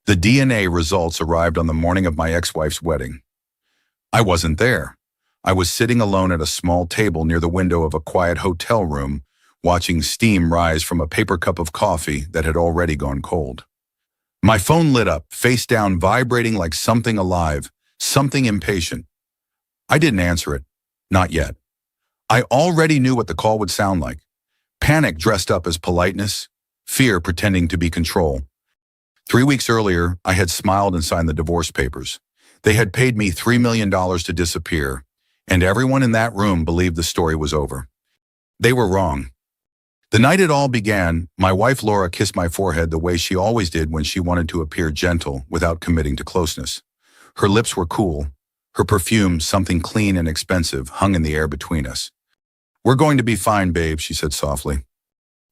The DNA results arrived on the morning of my ex-wife's wedding. I wasn't there. I was sitting alone at a small table near the window of a quiet hotel room, watching steam rise from a paper cup of coffee that had already gone cold. My phone lit up, face down, vibrating like something alive, something impatient. I didn't answer it. Not yet. I already knew what the call would sound like. Panic dressed up as politeness, fear pretending to be control. 3 weeks earlier, I had smiled and signed the divorce papers. They had paid me $3 million to disappear, and everyone in that room believed the story was over. They were wrong. The night it all began, my wife Laura kissed my forehead the way she always did when she wanted to appear gentle without committing to closeness. Her lips were cool. Her perfume, something clean and expensive, hung in the air between us. "We're going to be fine, babe," she said softly.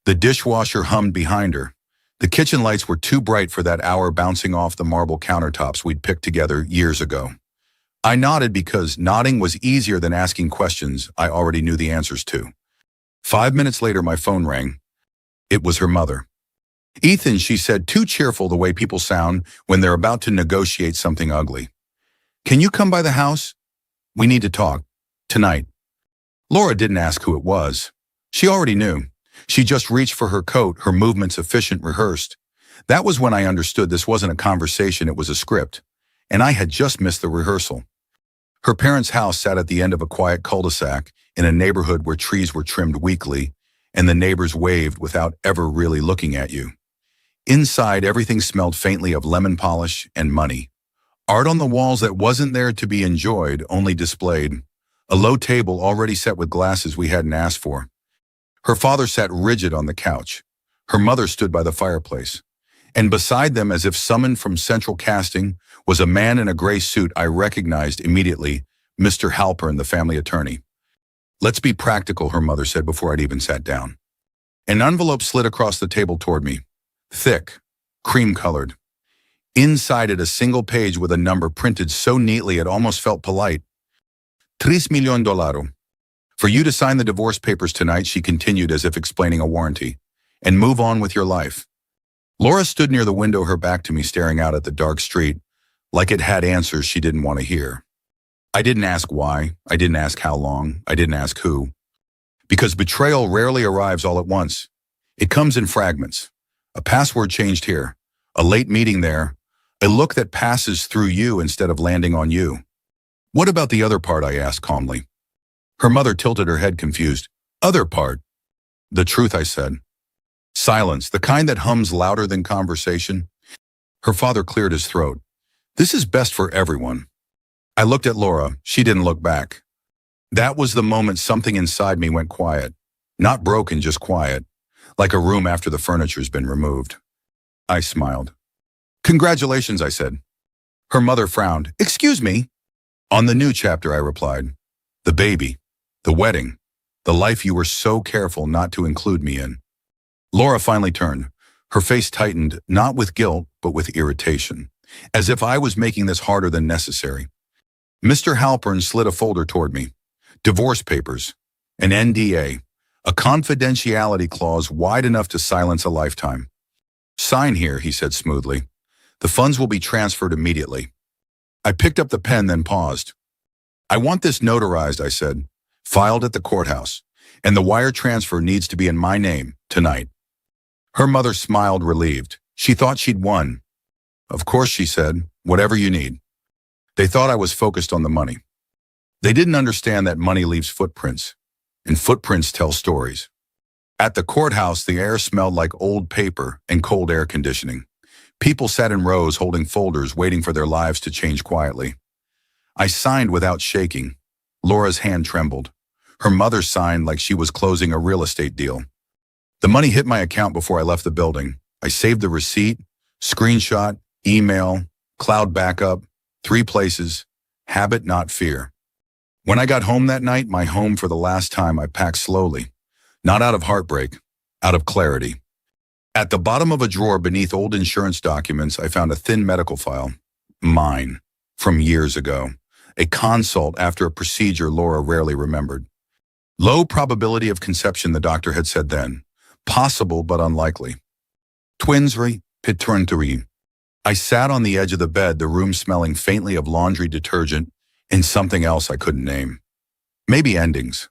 The dishwasher hummed behind her. The kitchen lights were too bright for that hour bouncing off the marble countertops we'd picked together years ago. I nodded because nodding was easier than asking questions I already knew the answers to. 5 minutes later, my phone rang. It was her mother. "Ethan," she said, too cheerful the way people sound when they're about to negotiate something ugly. "Can you come by the house? We need to talk. Tonight." Laura didn't ask who it was. She already knew. She just reached for her coat, her movements efficient, rehearsed. That was when I understood this wasn't a conversation, it was a script. And I had just missed the rehearsal. Her parents' house sat at the end of a quiet cul-de-sac in a neighborhood where trees were trimmed weekly, and the neighbors waved without ever really looking at you. Inside, everything smelled faintly of lemon polish and money. Art on the walls that wasn't there to be enjoyed, only displayed. A low table already set with glasses we hadn't asked for. Her father sat rigid on the couch. Her mother stood by the fireplace. And beside them, as if summoned from central casting, was a man in a gray suit I recognized immediately, Mr. Halpern, the family attorney. "Let's be practical," her mother said before I'd even sat down. An envelope slid across the table toward me. Thick, cream-colored. Inside it, a single page with a number printed so neatly it almost felt polite. $3 million. "For you to sign the divorce papers tonight," she continued as if explaining a warranty, "and move on with your life." Laura stood near the window, her back to me, staring out at the dark street, like it had answers she didn't want to hear. I didn't ask why. I didn't ask how long. I didn't ask who. Because betrayal rarely arrives all at once. It comes in fragments. A password changed here. A late meeting there. A look that passes through you instead of landing on you. "What about the other part?" I asked calmly. Her mother tilted her head, confused. "Other part?" "The truth," I said. Silence, the kind that hums louder than conversation. Her father cleared his throat. "This is best for everyone." I looked at Laura. She didn't look back. That was the moment something inside me went quiet. Not broken, just quiet. Like a room after the furniture's been removed. I smiled. "Congratulations," I said. Her mother frowned. "Excuse me?" "On the new chapter," I replied. "The baby. The wedding. The life you were so careful not to include me in." Laura finally turned. Her face tightened, not with guilt, but with irritation. As if I was making this harder than necessary. Mr. Halpern slid a folder toward me. Divorce papers. An NDA. A confidentiality clause wide enough to silence a lifetime. "Sign here," he said smoothly. "The funds will be transferred immediately." I picked up the pen, then paused. "I want this notarized," I said. "Filed at the courthouse. And the wire transfer needs to be in my name, tonight." Her mother smiled, relieved. She thought she'd won. "Of course," she said. "Whatever you need." They thought I was focused on the money. They didn't understand that money leaves footprints. And footprints tell stories. At the courthouse, the air smelled like old paper and cold air conditioning. People sat in rows holding folders, waiting for their lives to change quietly. I signed without shaking. Laura's hand trembled. Her mother signed like she was closing a real estate deal. The money hit my account before I left the building. I saved the receipt, screenshot, email, cloud backup, 3 places, habit, not fear. When I got home that night, my home for the last time, I packed slowly. Not out of heartbreak, out of clarity. At the bottom of a drawer beneath old insurance documents, I found a thin medical file. Mine, from years ago. A consult after a procedure Laura rarely remembered. Low probability of conception, the doctor had said then. Possible but unlikely. Twins pituitary. I sat on the edge of the bed, the room smelling faintly of laundry detergent and something else I couldn't name. Maybe endings.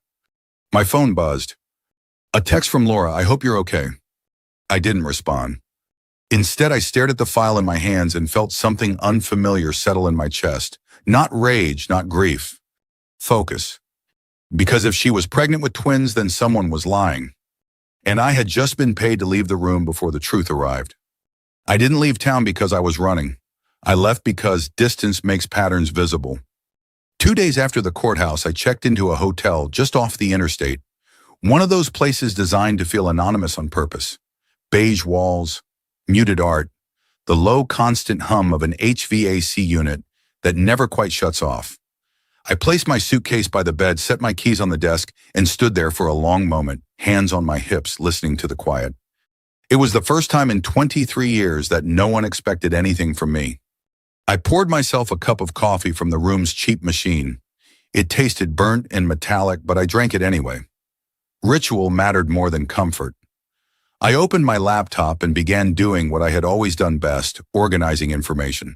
My phone buzzed. A text from Laura, I hope you're okay. I didn't respond. Instead, I stared at the file in my hands and felt something unfamiliar settle in my chest. Not rage, not grief. Focus. Because if she was pregnant with twins, then someone was lying. And I had just been paid to leave the room before the truth arrived. I didn't leave town because I was running. I left because distance makes patterns visible. 2 days after the courthouse, I checked into a hotel just off the interstate. One of those places designed to feel anonymous on purpose. Beige walls, muted art, the low constant hum of an HVAC unit that never quite shuts off. I placed my suitcase by the bed, set my keys on the desk, and stood there for a long moment, hands on my hips, listening to the quiet. It was the first time in 23 years that no one expected anything from me. I poured myself a cup of coffee from the room's cheap machine. It tasted burnt and metallic, but I drank it anyway. Ritual mattered more than comfort. I opened my laptop and began doing what I had always done best, organizing information.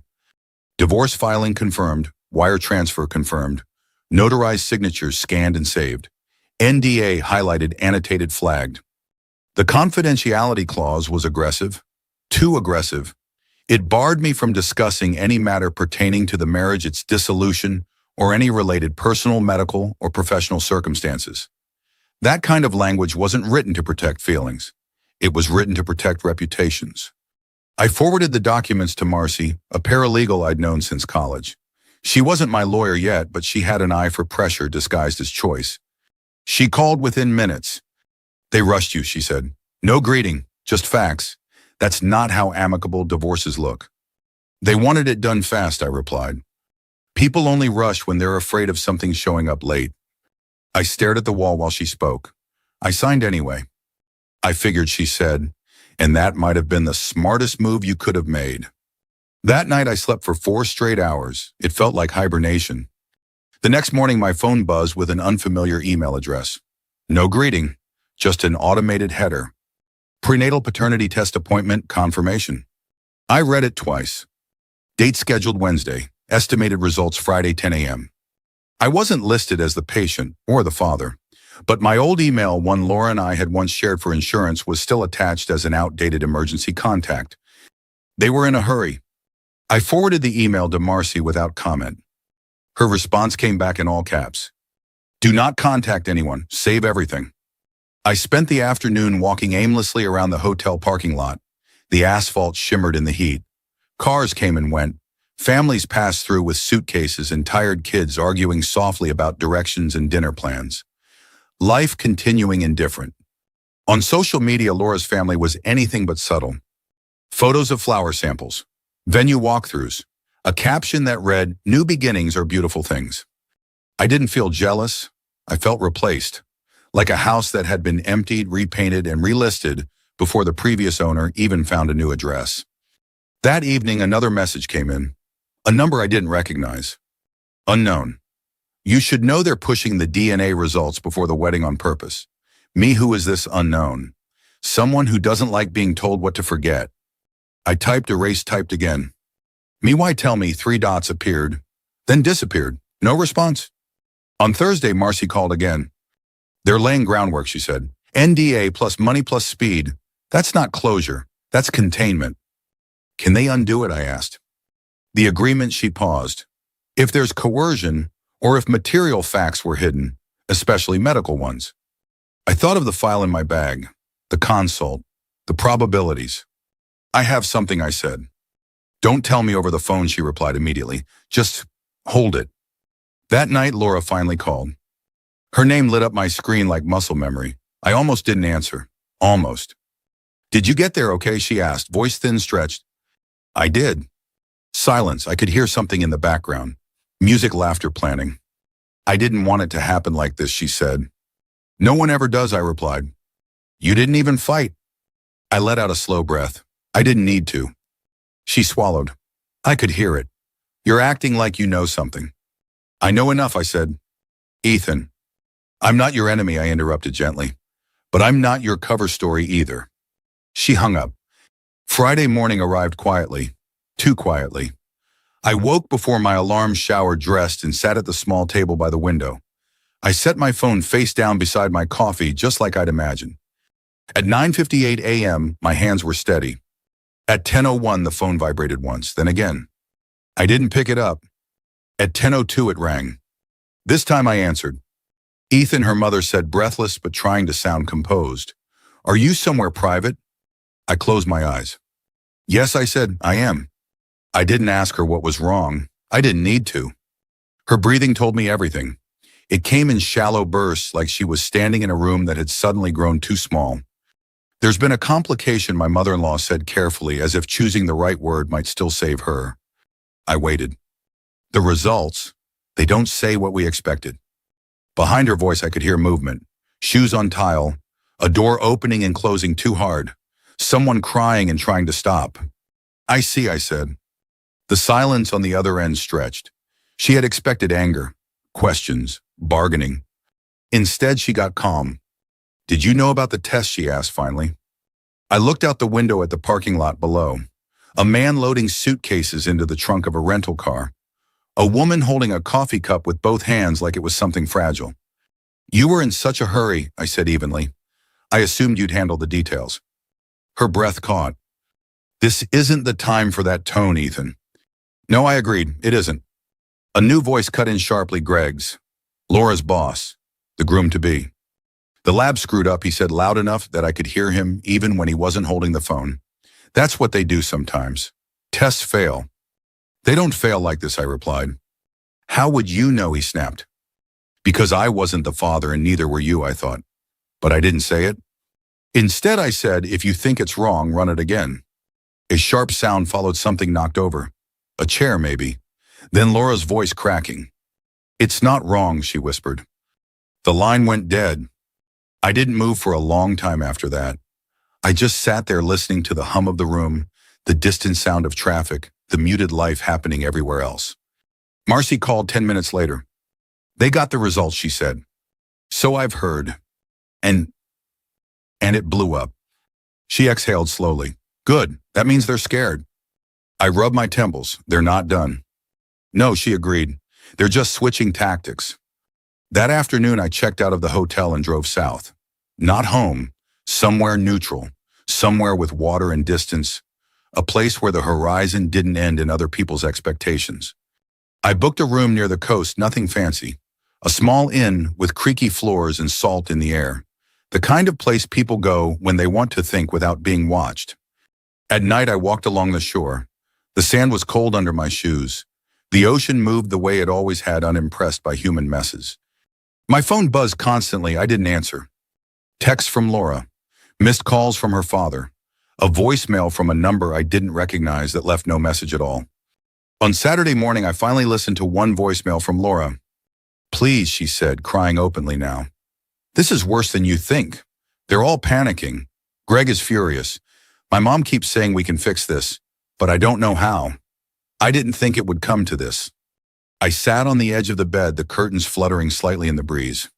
Divorce filing confirmed, wire transfer confirmed, notarized signatures scanned and saved, NDA highlighted, annotated, flagged. The confidentiality clause was aggressive, too aggressive. It barred me from discussing any matter pertaining to the marriage, its dissolution, or any related personal, medical, or professional circumstances. That kind of language wasn't written to protect feelings. It was written to protect reputations. I forwarded the documents to Marcy, a paralegal I'd known since college. She wasn't my lawyer yet, but she had an eye for pressure disguised as choice. She called within minutes. They rushed you, she said. No greeting, just facts. That's not how amicable divorces look. They wanted it done fast, I replied. People only rush when they're afraid of something showing up late. I stared at the wall while she spoke. I signed anyway. I figured, she said, and that might have been the smartest move you could have made. That night I slept for 4 straight hours. It felt like hibernation. The next morning my phone buzzed with an unfamiliar email address. No greeting, just an automated header. Prenatal paternity test appointment confirmation. I read it twice. Date scheduled Wednesday. Estimated results Friday 10 a.m. I wasn't listed as the patient or the father, but my old email, one Laura and I had once shared for insurance, was still attached as an outdated emergency contact. They were in a hurry. I forwarded the email to Marcy without comment. Her response came back in all caps. Do not contact anyone. Save everything. I spent the afternoon walking aimlessly around the hotel parking lot. The asphalt shimmered in the heat. Cars came and went. Families passed through with suitcases and tired kids arguing softly about directions and dinner plans. Life continuing indifferent. On social media, Laura's family was anything but subtle. Photos of flower samples, venue walkthroughs, a caption that read, "New beginnings are beautiful things." I didn't feel jealous. I felt replaced, like a house that had been emptied, repainted, and relisted before the previous owner even found a new address. That evening, another message came in. A number I didn't recognize. Unknown. You should know they're pushing the DNA results before the wedding on purpose. Me, who is this unknown? Someone who doesn't like being told what to forget. I typed, erased, typed again. Me, why tell me? 3 dots appeared, then disappeared. No response. On Thursday, Marcy called again. They're laying groundwork, she said. NDA plus money plus speed. That's not closure. That's containment. Can they undo it? I asked. The agreement, she paused. If there's coercion, or if material facts were hidden, especially medical ones. I thought of the file in my bag, the consult, the probabilities. I have something, I said. Don't tell me over the phone, she replied immediately. Just hold it. That night, Laura finally called. Her name lit up my screen like muscle memory. I almost didn't answer. Almost. Did you get there okay? She asked, voice thin, stretched. I did. Silence. I could hear something in the background. Music, laughter, planning. I didn't want it to happen like this, she said. No one ever does, I replied. You didn't even fight. I let out a slow breath. I didn't need to. She swallowed. I could hear it. You're acting like you know something. I know enough, I said. Ethan. I'm not your enemy, I interrupted gently. But I'm not your cover story either. She hung up. Friday morning arrived quietly. Too quietly. I woke before my alarm, showered, dressed, and sat at the small table by the window. I set my phone face down beside my coffee, just like I'd imagined. At 9:58 a.m., my hands were steady. At 10:01, the phone vibrated once, then again. I didn't pick it up. At 10:02, it rang. This time I answered. Ethan, her mother said, breathless but trying to sound composed. Are you somewhere private? I closed my eyes. Yes, I said, I am. I didn't ask her what was wrong. I didn't need to. Her breathing told me everything. It came in shallow bursts, like she was standing in a room that had suddenly grown too small. There's been a complication, my mother-in-law said carefully, as if choosing the right word might still save her. I waited. The results, they don't say what we expected. Behind her voice I could hear movement. Shoes on tile, a door opening and closing too hard, someone crying and trying to stop. I see, I said. The silence on the other end stretched. She had expected anger, questions, bargaining. Instead, she got calm. Did you know about the test, she asked finally. I looked out the window at the parking lot below. A man loading suitcases into the trunk of a rental car. A woman holding a coffee cup with both hands like it was something fragile. You were in such a hurry, I said evenly. I assumed you'd handle the details. Her breath caught. This isn't the time for that tone, Ethan. No, I agreed, it isn't. A new voice cut in sharply, Greg's. Laura's boss, the groom-to-be. The lab screwed up, he said loud enough that I could hear him even when he wasn't holding the phone. That's what they do sometimes. Tests fail. They don't fail like this, I replied. How would you know, he snapped. Because I wasn't the father and neither were you, I thought. But I didn't say it. Instead, I said, if you think it's wrong, run it again. A sharp sound followed something knocked over. A chair, maybe. Then Laura's voice cracking. It's not wrong, she whispered. The line went dead. I didn't move for a long time after that. I just sat there listening to the hum of the room, the distant sound of traffic, the muted life happening everywhere else. Marcy called 10 minutes later. They got the results, she said. So I've heard. And it blew up. She exhaled slowly. Good, that means they're scared. I rubbed my temples. They're not done. No, she agreed. They're just switching tactics. That afternoon, I checked out of the hotel and drove south. Not home, somewhere neutral, somewhere with water and distance, a place where the horizon didn't end in other people's expectations. I booked a room near the coast, nothing fancy. A small inn with creaky floors and salt in the air. The kind of place people go when they want to think without being watched. At night, I walked along the shore. The sand was cold under my shoes. The ocean moved the way it always had, unimpressed by human messes. My phone buzzed constantly. I didn't answer. Texts from Laura. Missed calls from her father. A voicemail from a number I didn't recognize that left no message at all. On Saturday morning, I finally listened to one voicemail from Laura. Please, she said, crying openly now. This is worse than you think. They're all panicking. Greg is furious. My mom keeps saying we can fix this, but I don't know how. I didn't think it would come to this. I sat on the edge of the bed, the curtains fluttering slightly in the breeze.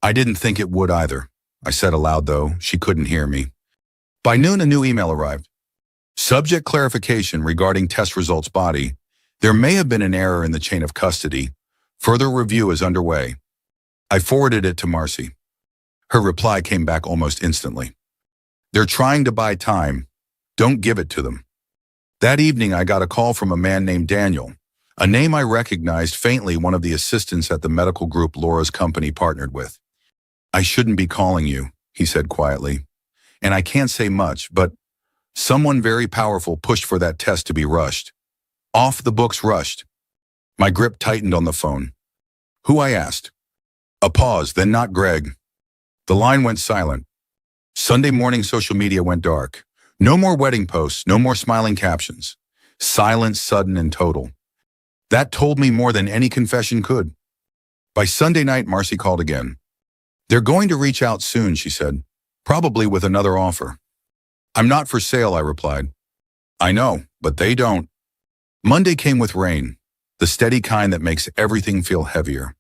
I didn't think it would either. I said aloud, though. She couldn't hear me. By noon, a new email arrived. Subject clarification regarding test results body. There may have been an error in the chain of custody. Further review is underway. I forwarded it to Marcy. Her reply came back almost instantly. They're trying to buy time. Don't give it to them. That evening, I got a call from a man named Daniel, a name I recognized faintly, one of the assistants at the medical group Laura's company partnered with. I shouldn't be calling you, he said quietly. And I can't say much, but someone very powerful pushed for that test to be rushed. Off the books rushed. My grip tightened on the phone. Who, I asked. A pause, then not Greg. The line went silent. Sunday morning social media went dark. No more wedding posts, no more smiling captions. Silence, sudden and total. That told me more than any confession could. By Sunday night, Marcy called again. They're going to reach out soon, she said, probably with another offer. I'm not for sale, I replied. I know, but they don't. Monday came with rain, the steady kind that makes everything feel heavier.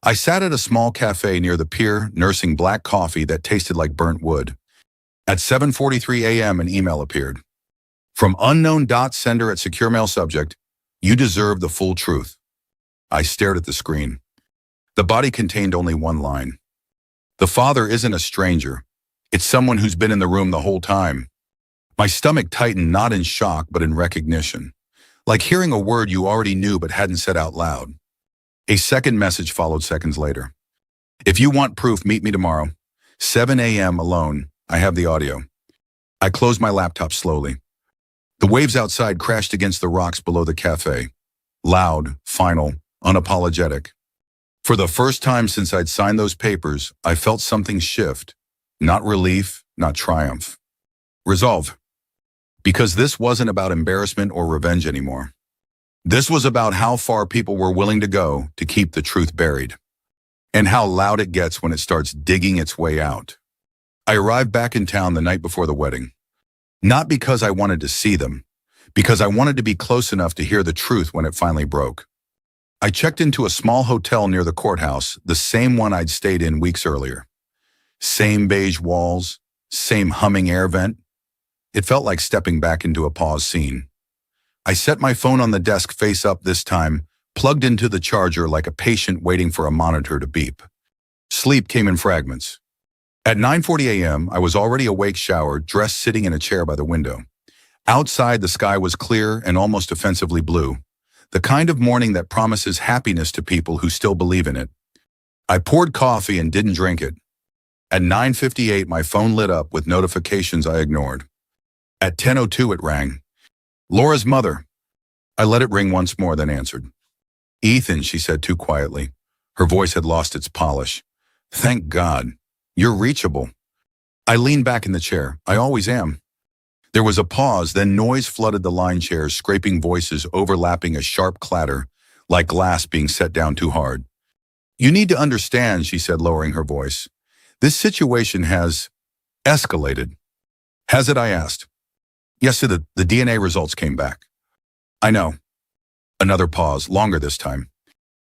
I sat at a small cafe near the pier, nursing black coffee that tasted like burnt wood. At 7:43 a.m., an email appeared. From unknown sender at secure mail subject, you deserve the full truth. I stared at the screen. The body contained only one line. The father isn't a stranger. It's someone who's been in the room the whole time. My stomach tightened, not in shock, but in recognition. Like hearing a word you already knew but hadn't said out loud. A second message followed seconds later. If you want proof, meet me tomorrow. 7 a.m. alone. I have the audio. I closed my laptop slowly. The waves outside crashed against the rocks below the cafe. Loud, final, unapologetic. For the first time since I'd signed those papers, I felt something shift. Not relief, not triumph. Resolve. Because this wasn't about embarrassment or revenge anymore. This was about how far people were willing to go to keep the truth buried. And how loud it gets when it starts digging its way out. I arrived back in town the night before the wedding. Not because I wanted to see them, because I wanted to be close enough to hear the truth when it finally broke. I checked into a small hotel near the courthouse, the same one I'd stayed in weeks earlier. Same beige walls, same humming air vent. It felt like stepping back into a pause scene. I set my phone on the desk face up this time, plugged into the charger like a patient waiting for a monitor to beep. Sleep came in fragments. At 9:40 a.m., I was already awake, showered, dressed, sitting in a chair by the window. Outside, the sky was clear and almost offensively blue. The kind of morning that promises happiness to people who still believe in it. I poured coffee and didn't drink it. At 9:58, my phone lit up with notifications I ignored. At 10:02, it rang. Laura's mother. I let it ring once more, then answered. Ethan, she said too quietly. Her voice had lost its polish. Thank God. You're reachable. I leaned back in the chair. I always am. There was a pause, then noise flooded the line chairs, scraping voices overlapping, a sharp clatter, like glass being set down too hard. You need to understand, she said, lowering her voice. This situation has escalated. Has it? I asked. Yes, sir, the DNA results came back. I know. Another pause, longer this time.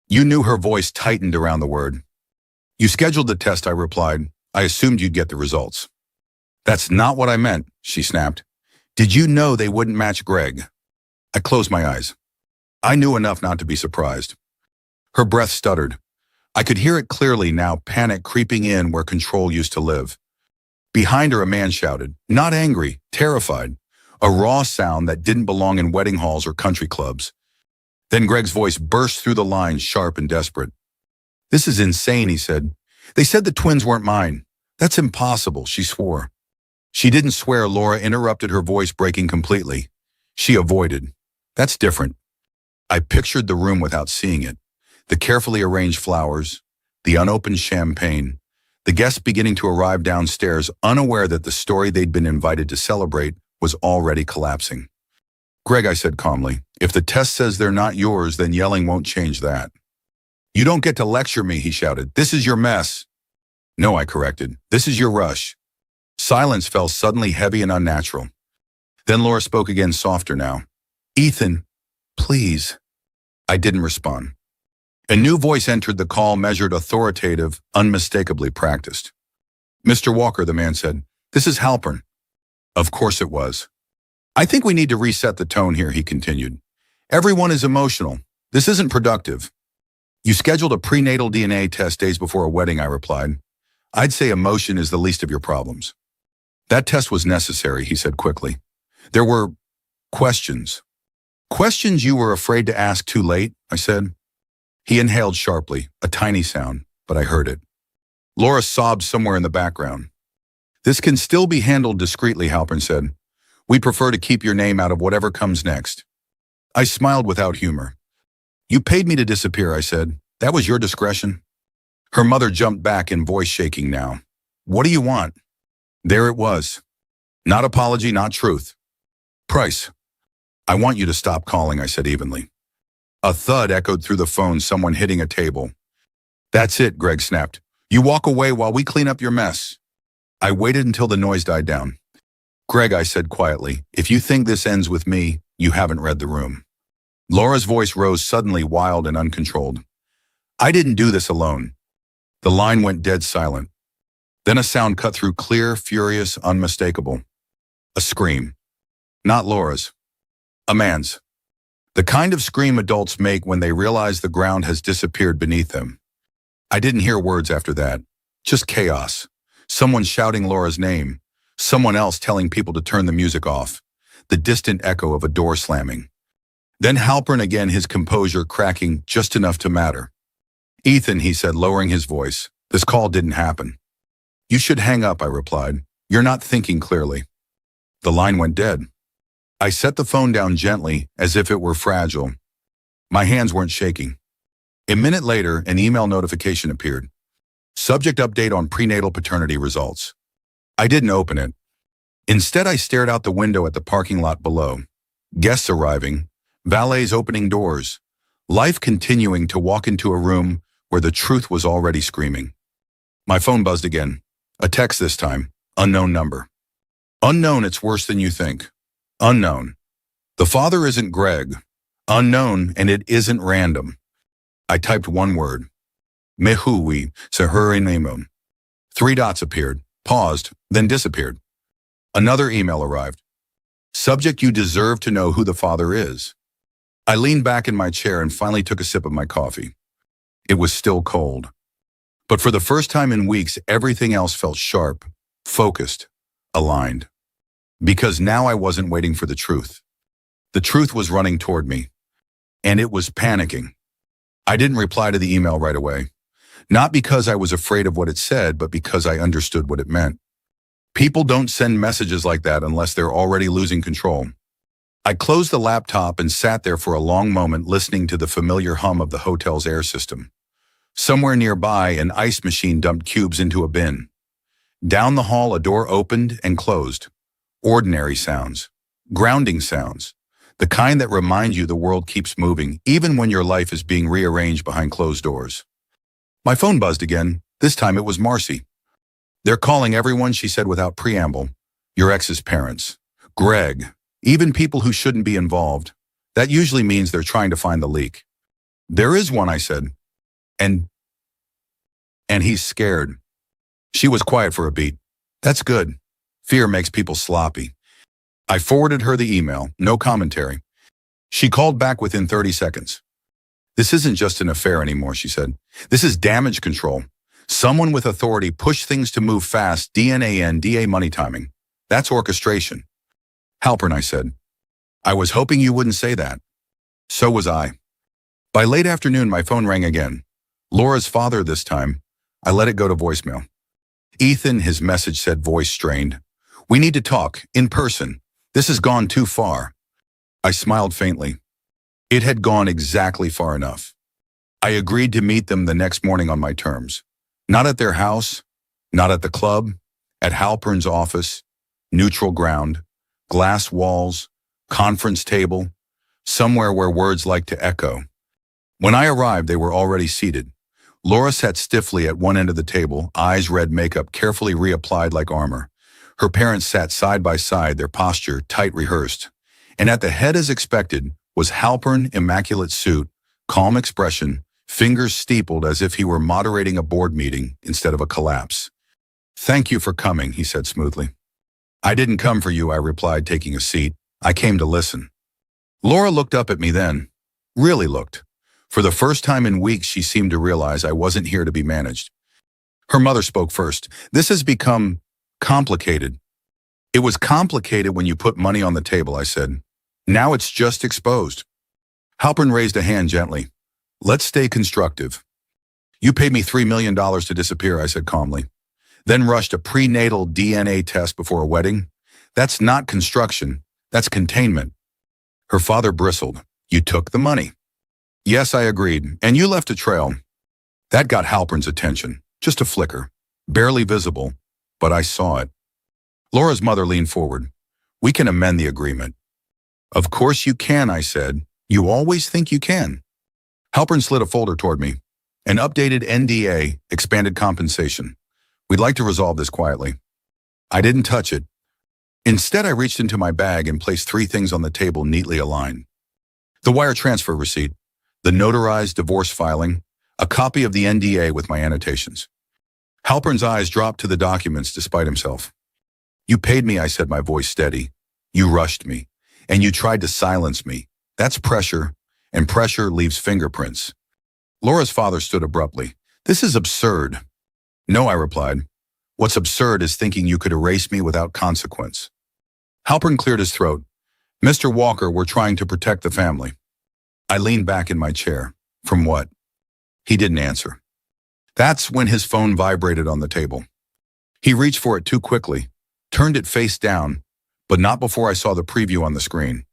You knew. Her voice tightened around the word. You scheduled the test, I replied. I assumed you'd get the results. That's not what I meant, she snapped. Did you know they wouldn't match Greg? I closed my eyes. I knew enough not to be surprised. Her breath stuttered. I could hear it clearly now, panic creeping in where control used to live. Behind her, a man shouted, not angry, terrified, a raw sound that didn't belong in wedding halls or country clubs. Then Greg's voice burst through the lines, sharp and desperate. This is insane, he said. They said the twins weren't mine. That's impossible, she swore. She didn't swear. Laura interrupted, her voice breaking completely. She avoided. That's different. I pictured the room without seeing it. The carefully arranged flowers, the unopened champagne, the guests beginning to arrive downstairs, unaware that the story they'd been invited to celebrate was already collapsing. Greg, I said calmly, if the test says they're not yours, then yelling won't change that. You don't get to lecture me, he shouted. This is your mess. No, I corrected. This is your rush. Silence fell suddenly heavy and unnatural. Then Laura spoke again, softer now. Ethan, please. I didn't respond. A new voice entered the call, measured, authoritative, unmistakably practiced. Mr. Walker, the man said, this is Halpern. Of course it was. I think we need to reset the tone here, he continued. Everyone is emotional. This isn't productive. You scheduled a prenatal DNA test days before a wedding, I replied. I'd say emotion is the least of your problems. That test was necessary, he said quickly. There were questions. Questions you were afraid to ask too late, I said. He inhaled sharply, a tiny sound, but I heard it. Laura sobbed somewhere in the background. This can still be handled discreetly, Halpern said. We prefer to keep your name out of whatever comes next. I smiled without humor. You paid me to disappear, I said. That was your discretion. Her mother jumped back, in voice shaking now. What do you want? There it was. Not apology, not truth. Price. I want you to stop calling, I said evenly. A thud echoed through the phone, someone hitting a table. That's it, Greg snapped. You walk away while we clean up your mess. I waited until the noise died down. Greg, I said quietly, if you think this ends with me, you haven't read the room. Laura's voice rose suddenly, wild and uncontrolled. I didn't do this alone. The line went dead silent. Then a sound cut through, clear, furious, unmistakable. A scream. Not Laura's. A man's. The kind of scream adults make when they realize the ground has disappeared beneath them. I didn't hear words after that. Just chaos. Someone shouting Laura's name. Someone else telling people to turn the music off. The distant echo of a door slamming. Then Halpern again, his composure cracking just enough to matter. Ethan, he said, lowering his voice, this call didn't happen. You should hang up, I replied. You're not thinking clearly. The line went dead. I set the phone down gently, as if it were fragile. My hands weren't shaking. A minute later, an email notification appeared. Subject update on prenatal paternity results. I didn't open it. Instead, I stared out the window at the parking lot below. Guests arriving, valets opening doors, life continuing to walk into a room where the truth was already screaming. My phone buzzed again. A text this time, unknown number. Unknown, it's worse than you think. Unknown. The father isn't Greg. Unknown, and it isn't random. I typed one word. Mehui Sahurinemon. 3 dots appeared, paused, then disappeared. Another email arrived. Subject, you deserve to know who the father is. I leaned back in my chair and finally took a sip of my coffee. It was still cold. But for the first time in weeks, everything else felt sharp, focused, aligned. Because now I wasn't waiting for the truth. The truth was running toward me. And it was panicking. I didn't reply to the email right away. Not because I was afraid of what it said, but because I understood what it meant. People don't send messages like that unless they're already losing control. I closed the laptop and sat there for a long moment listening to the familiar hum of the hotel's air system. Somewhere nearby, an ice machine dumped cubes into a bin. Down the hall, a door opened and closed. Ordinary sounds. Grounding sounds. The kind that remind you the world keeps moving, even when your life is being rearranged behind closed doors. My phone buzzed again. This time it was Marcy. They're calling everyone, she said without preamble. Your ex's parents. Greg. Even people who shouldn't be involved. That usually means they're trying to find the leak. There is one, I said. And he's scared. She was quiet for a beat. That's good. Fear makes people sloppy. I forwarded her the email, no commentary. She called back within 30 seconds. This isn't just an affair anymore, she said. This is damage control. Someone with authority pushed things to move fast, DNA money timing. That's orchestration. Halpern, I said. I was hoping you wouldn't say that. So was I. By late afternoon, my phone rang again. Laura's father this time. I let it go to voicemail. Ethan, his message said, voice strained. We need to talk, in person. This has gone too far. I smiled faintly. It had gone exactly far enough. I agreed to meet them the next morning on my terms. Not at their house, not at the club, at Halpern's office, neutral ground, glass walls, conference table, somewhere where words like to echo. When I arrived, they were already seated. Laura sat stiffly at one end of the table, eyes red, makeup carefully reapplied like armor. Her parents sat side by side, their posture tight rehearsed. And at the head, as expected, was Halpern, immaculate suit, calm expression, fingers steepled as if he were moderating a board meeting instead of a collapse. Thank you for coming, he said smoothly. I didn't come for you, I replied, taking a seat. I came to listen. Laura looked up at me then. Really looked. For the first time in weeks, she seemed to realize I wasn't here to be managed. Her mother spoke first. This has become complicated. It was complicated when you put money on the table, I said. Now it's just exposed. Halpern raised a hand gently. Let's stay constructive. You paid me $3 million to disappear, I said calmly. Then rushed a prenatal DNA test before a wedding. That's not construction. That's containment. Her father bristled. You took the money. Yes, I agreed. And you left a trail. That got Halpern's attention. Just a flicker. Barely visible, but I saw it. Laura's mother leaned forward. We can amend the agreement. Of course you can, I said. You always think you can. Halpern slid a folder toward me. An updated NDA, expanded compensation. We'd like to resolve this quietly. I didn't touch it. Instead, I reached into my bag and placed 3 things on the table neatly aligned. The wire transfer receipt, the notarized divorce filing, a copy of the NDA with my annotations. Halpern's eyes dropped to the documents despite himself. You paid me, I said, my voice steady. You rushed me. And you tried to silence me. That's pressure, and pressure leaves fingerprints. Laura's father stood abruptly. This is absurd. No, I replied. What's absurd is thinking you could erase me without consequence. Halpern cleared his throat. Mr. Walker, we're trying to protect the family. I leaned back in my chair. From what? He didn't answer. That's when his phone vibrated on the table. He reached for it too quickly, turned it face down, but not before I saw the preview on the screen.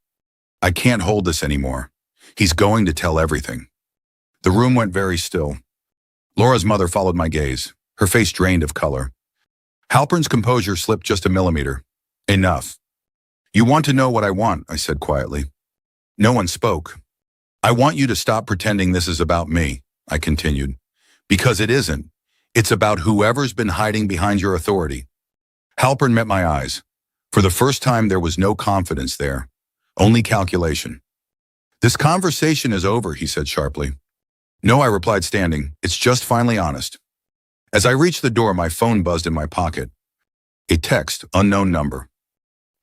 I can't hold this anymore. He's going to tell everything. The room went very still. Laura's mother followed my gaze, her face drained of color. Halpern's composure slipped just a millimeter. Enough. You want to know what I want, I said quietly. No one spoke. I want you to stop pretending this is about me, I continued. Because it isn't. It's about whoever's been hiding behind your authority. Halpern met my eyes. For the first time, there was no confidence there. Only calculation. This conversation is over, he said sharply. No, I replied standing. It's just finally honest. As I reached the door, my phone buzzed in my pocket. A text, unknown number.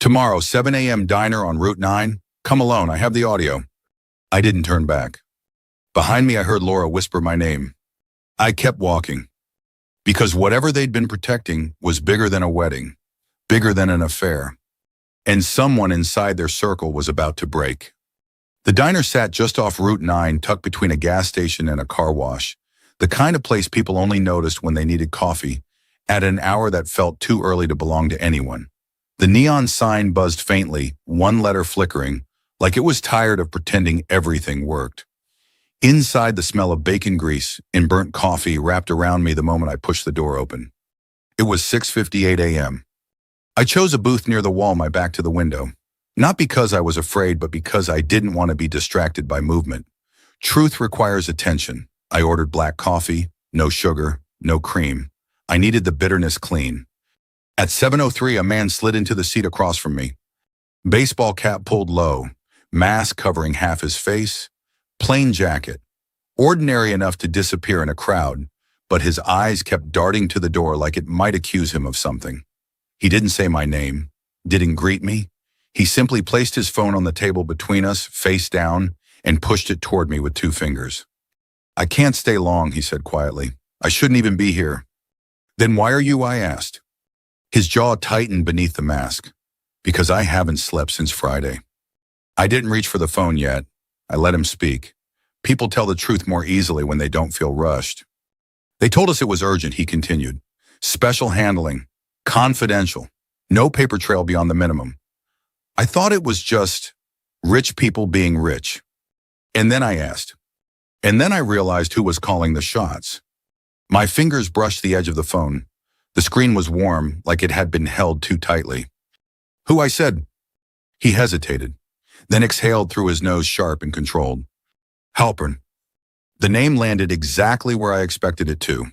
Tomorrow, 7 a.m. diner on Route 9. Come alone, I have the audio. I didn't turn back. Behind me, I heard Laura whisper my name. I kept walking. Because whatever they'd been protecting was bigger than a wedding, bigger than an affair. And someone inside their circle was about to break. The diner sat just off Route 9, tucked between a gas station and a car wash. The kind of place people only noticed when they needed coffee, at an hour that felt too early to belong to anyone. The neon sign buzzed faintly, one letter flickering, like it was tired of pretending everything worked. Inside, the smell of bacon grease and burnt coffee wrapped around me the moment I pushed the door open. It was 6:58 a.m. I chose a booth near the wall, my back to the window. Not because I was afraid, but because I didn't want to be distracted by movement. Truth requires attention. I ordered black coffee, no sugar, no cream. I needed the bitterness clean. At 7:03, a man slid into the seat across from me. Baseball cap pulled low, mask covering half his face, plain jacket, ordinary enough to disappear in a crowd, but his eyes kept darting to the door like it might accuse him of something. He didn't say my name, didn't greet me. He simply placed his phone on the table between us, face down, and pushed it toward me with 2 fingers. I can't stay long, he said quietly. I shouldn't even be here. Then why are you? I asked. His jaw tightened beneath the mask. Because I haven't slept since Friday. I didn't reach for the phone yet. I let him speak. People tell the truth more easily when they don't feel rushed. They told us it was urgent, he continued. Special handling. Confidential. No paper trail beyond the minimum. I thought it was just rich people being rich. And then I asked. And then I realized who was calling the shots. My fingers brushed the edge of the phone. The screen was warm, like it had been held too tightly. Who? I said. He hesitated, then exhaled through his nose, sharp and controlled. Halpern. The name landed exactly where I expected it to.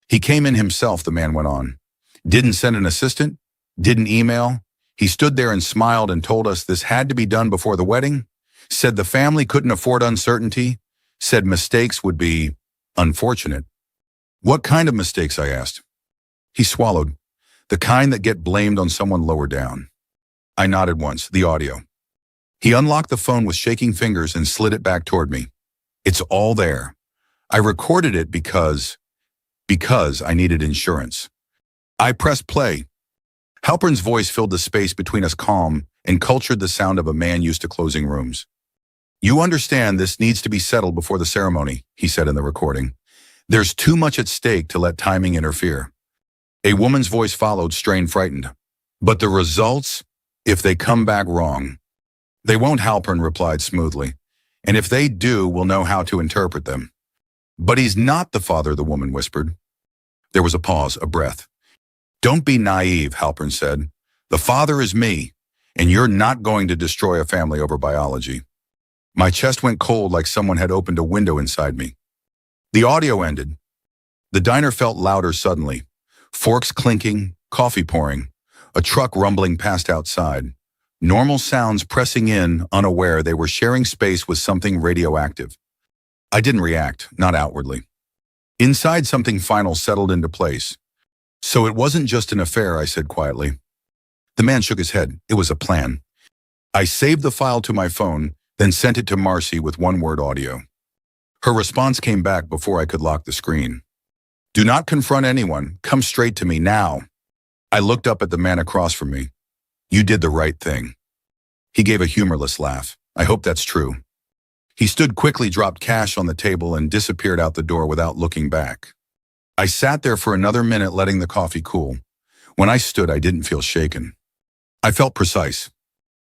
He came in himself, the man went on. Didn't send an assistant, didn't email. He stood there and smiled and told us this had to be done before the wedding, said the family couldn't afford uncertainty, said mistakes would be unfortunate. What kind of mistakes? I asked. He swallowed. The kind that get blamed on someone lower down. I nodded once, the audio. He unlocked the phone with shaking fingers and slid it back toward me. It's all there. I recorded it because I needed insurance. I pressed play. Halpern's voice filled the space between us, calm and cultured, the sound of a man used to closing rooms. You understand this needs to be settled before the ceremony, he said in the recording. There's too much at stake to let timing interfere. A woman's voice followed, strained, frightened. But the results, if they come back wrong? They won't, Halpern replied smoothly. And if they do, we'll know how to interpret them. But he's not the father, the woman whispered. There was a pause, a breath. Don't be naive, Halpern said. The father is me, and you're not going to destroy a family over biology. My chest went cold, like someone had opened a window inside me. The audio ended. The diner felt louder suddenly. Forks clinking, coffee pouring, a truck rumbling past outside. Normal sounds pressing in, unaware they were sharing space with something radioactive. I didn't react, not outwardly. Inside, something final settled into place. So it wasn't just an affair, I said quietly. The man shook his head. It was a plan. I saved the file to my phone, then sent it to Marcy with one-word audio. Her response came back before I could lock the screen. Do not confront anyone. Come straight to me now. I looked up at the man across from me. You did the right thing. He gave a humorless laugh. I hope that's true. He stood quickly, dropped cash on the table, and disappeared out the door without looking back. I sat there for another minute, letting the coffee cool. When I stood, I didn't feel shaken. I felt precise.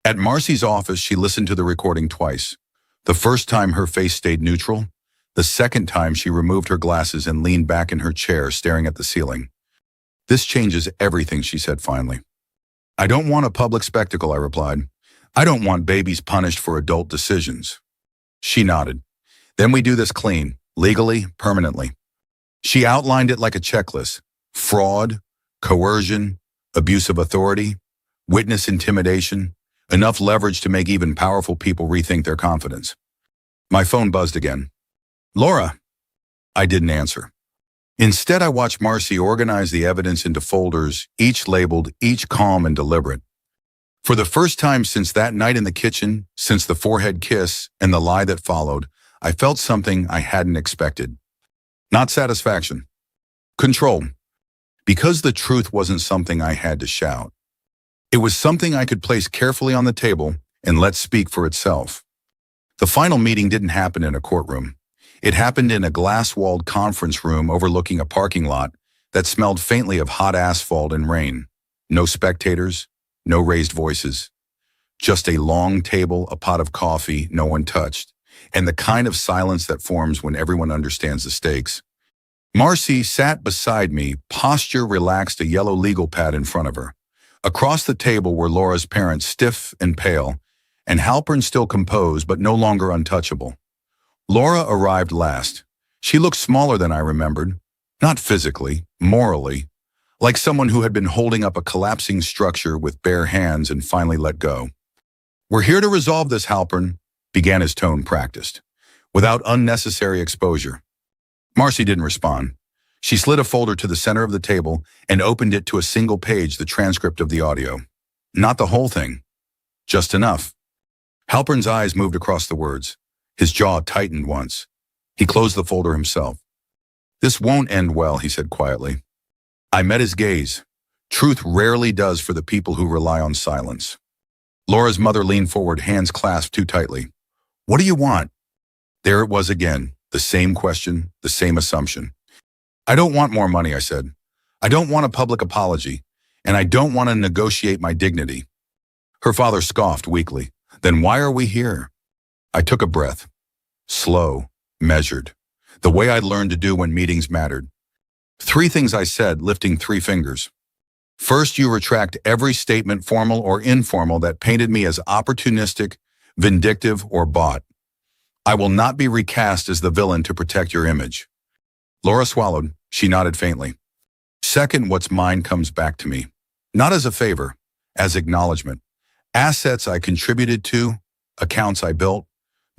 At Marcy's office, she listened to the recording twice. The first time her face stayed neutral. The second time she removed her glasses and leaned back in her chair, staring at the ceiling. This changes everything, she said finally. I don't want a public spectacle, I replied. I don't want babies punished for adult decisions. She nodded. Then we do this clean, legally, permanently. She outlined it like a checklist. Fraud, coercion, abuse of authority, witness intimidation, enough leverage to make even powerful people rethink their confidence. My phone buzzed again. Laura. I didn't answer. Instead, I watched Marcy organize the evidence into folders, each labeled, each calm and deliberate. For the first time since that night in the kitchen, since the forehead kiss and the lie that followed, I felt something I hadn't expected. Not satisfaction. Control. Because the truth wasn't something I had to shout. It was something I could place carefully on the table and let speak for itself. The final meeting didn't happen in a courtroom. It happened in a glass-walled conference room overlooking a parking lot that smelled faintly of hot asphalt and rain. No spectators, no raised voices. Just a long table, a pot of coffee no one touched, and the kind of silence that forms when everyone understands the stakes. Marcy sat beside me, posture relaxed, a yellow legal pad in front of her. Across the table were Laura's parents, stiff and pale, and Halpern still composed but no longer untouchable. Laura arrived last. She looked smaller than I remembered, not physically, morally, like someone who had been holding up a collapsing structure with bare hands and finally let go. We're here to resolve this, Halpern, began, his tone practiced, without unnecessary exposure. Marcy didn't respond. She slid a folder to the center of the table and opened it to a single page, the transcript of the audio. Not the whole thing, just enough. Halpern's eyes moved across the words. His jaw tightened once. He closed the folder himself. This won't end well, he said quietly. I met his gaze. Truth rarely does for the people who rely on silence. Laura's mother leaned forward, hands clasped too tightly. What do you want? There it was again, the same question, the same assumption. I don't want more money, I said. I don't want a public apology, and I don't want to negotiate my dignity. Her father scoffed weakly. Then why are we here? I took a breath. Slow, measured. The way I'd learned to do when meetings mattered. 3 things I said, lifting 3 fingers. First, you retract every statement, formal or informal, that painted me as opportunistic, vindictive, or bought. I will not be recast as the villain to protect your image. Laura swallowed. She nodded faintly. Second, what's mine comes back to me. Not as a favor, as acknowledgement. Assets I contributed to, accounts I built.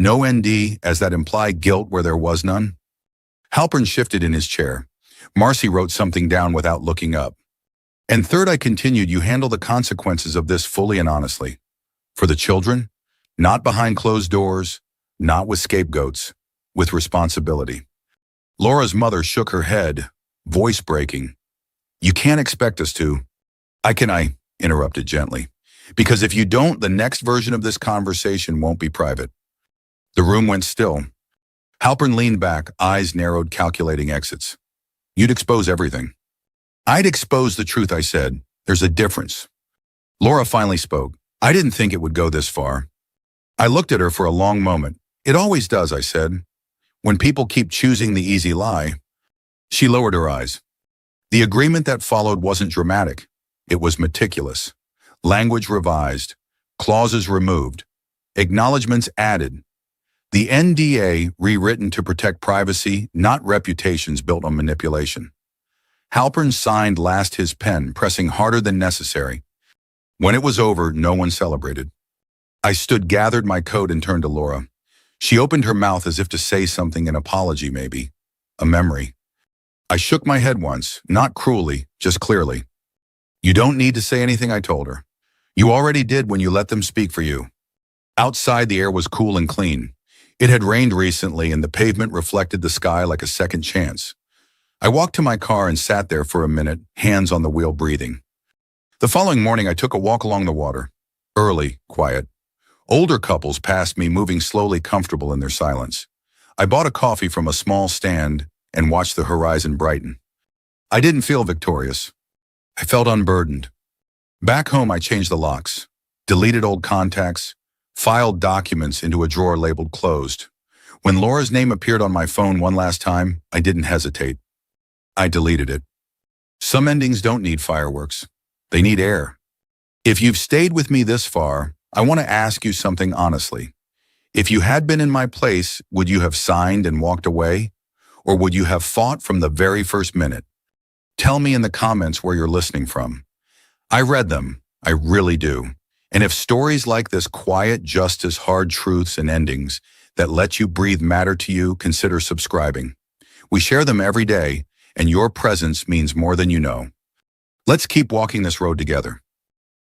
No ND, as that imply guilt where there was none. Halpern shifted in his chair. Marcy wrote something down without looking up. And third, I continued, you handle the consequences of this fully and honestly. For the children, not behind closed doors, not with scapegoats, with responsibility. Laura's mother shook her head, voice breaking. You can't expect us to. I interrupted gently. Because if you don't, the next version of this conversation won't be private. The room went still. Halpern leaned back, eyes narrowed, calculating exits. You'd expose everything. I'd expose the truth, I said. There's a difference. Laura finally spoke. I didn't think it would go this far. I looked at her for a long moment. It always does, I said. When people keep choosing the easy lie. She lowered her eyes. The agreement that followed wasn't dramatic. It was meticulous. Language revised. Clauses removed. Acknowledgements added. The NDA rewritten to protect privacy, not reputations built on manipulation. Halpern signed last, his pen pressing harder than necessary. When it was over, no one celebrated. I stood, gathered my coat, and turned to Laura. She opened her mouth as if to say something, an apology maybe, a memory. I shook my head once, not cruelly, just clearly. You don't need to say anything, I told her. You already did when you let them speak for you. Outside, the air was cool and clean. It had rained recently and the pavement reflected the sky like a second chance. I walked to my car and sat there for a minute, hands on the wheel, breathing. The following morning, I took a walk along the water. Early, quiet. Older couples passed me, moving slowly, comfortable in their silence. I bought a coffee from a small stand and watched the horizon brighten. I didn't feel victorious. I felt unburdened. Back home, I changed the locks, deleted old contacts, filed documents into a drawer labeled closed. When Laura's name appeared on my phone one last time, I didn't hesitate. I deleted it. Some endings don't need fireworks. They need air. If you've stayed with me this far, I want to ask you something honestly. If you had been in my place, would you have signed and walked away? Or would you have fought from the very first minute? Tell me in the comments where you're listening from. I read them. I really do. And if stories like this, quiet justice, hard truths, and endings that let you breathe matter to you, consider subscribing. We share them every day, and your presence means more than you know. Let's keep walking this road together.